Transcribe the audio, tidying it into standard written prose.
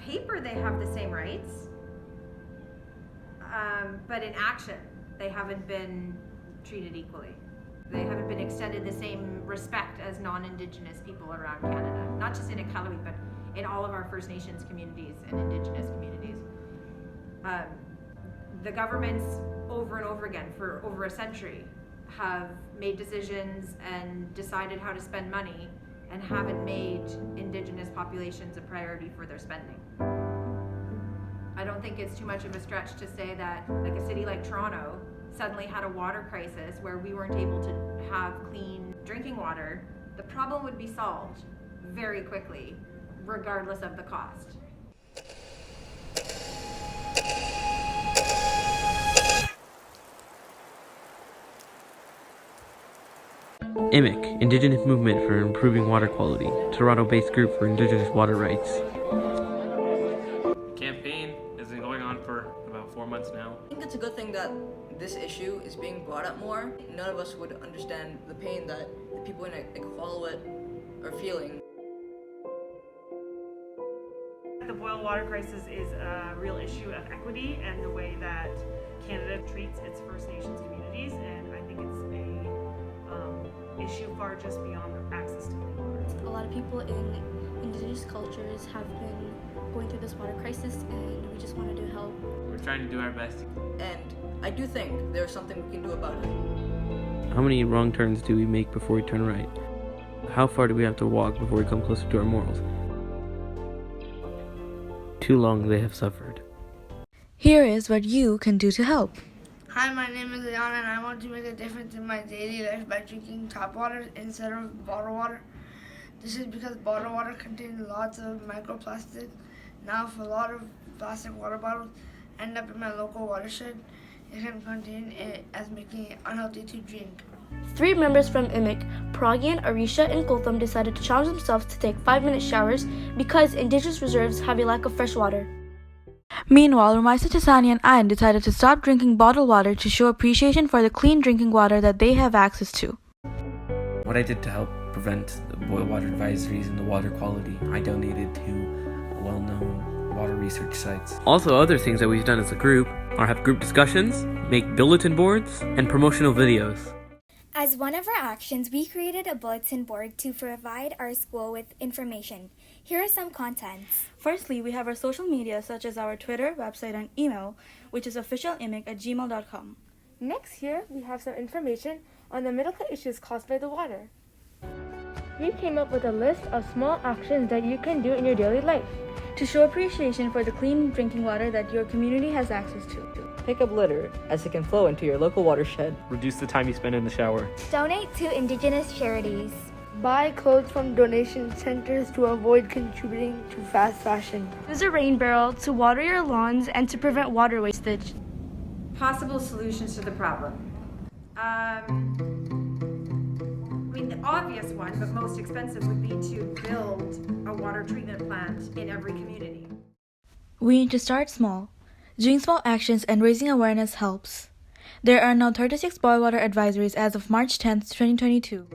paper, they have the same rights, but in action, they haven't been treated equally. They haven't been extended the same respect as non-Indigenous people around Canada, not just in Iqaluit, but in all of our First Nations communities and Indigenous communities. The governments over and over again for over a century have made decisions and decided how to spend money and haven't made Indigenous populations a priority for their spending. I don't think it's too much of a stretch to say that like a city like Toronto suddenly had a water crisis where we weren't able to have clean drinking water. The problem would be solved very quickly, regardless of the cost. Imiq, Indigenous Movement for Improving Water Quality, Toronto-based group for Indigenous water rights. The campaign has been going on for about 4 months now. I think it's a good thing that this issue is being brought up more. None of us would understand the pain that the people in Iqaluit are feeling. The boil water crisis is a real issue of equity and the way that Canada treats its First Nations communities, and I think it's a issue far just beyond access to clean water. A lot of people in Indigenous cultures have been going through this water crisis, and we just wanted to help. We're trying to do our best. And I do think there's something we can do about it. How many wrong turns do we make before we turn right? How far do we have to walk before we come closer to our morals? Too long they have suffered. Here is what you can do to help. Hi, my name is Leon and I want to make a difference in my daily life by drinking tap water instead of bottled water. This is because bottled water contains lots of microplastics. Now, if a lot of plastic water bottles end up in my local watershed, it can contain it as making it unhealthy to drink. 3 members from Imiq, Pragyan, Arisha, and Kultham decided to challenge themselves to take 5-minute showers because Indigenous reserves have a lack of fresh water. Meanwhile, Rumaisa Chasani and Ayan decided to stop drinking bottled water to show appreciation for the clean drinking water that they have access to. What I did to help prevent the boil water advisories and the water quality, I donated to well-known water research sites. Also, other things that we've done as a group are have group discussions, make bulletin boards, and promotional videos. As one of our actions, we created a bulletin board to provide our school with information. Here are some contents. Firstly, we have our social media such as our Twitter, website, and email, which is officialimiq@gmail.com. Next, here we have some information on the medical issues caused by the water. We came up with a list of small actions that you can do in your daily life to show appreciation for the clean drinking water that your community has access to. Pick up litter as it can flow into your local watershed. Reduce the time you spend in the shower. Donate to Indigenous charities. Buy clothes from donation centers to avoid contributing to fast fashion. Use a rain barrel to water your lawns and to prevent water wastage. Possible solutions to the problem. The obvious one, but most expensive, would be to build a water treatment plant in every community. We need to start small. Doing small actions and raising awareness helps. There are now 36 boil water advisories as of March 10, 2022.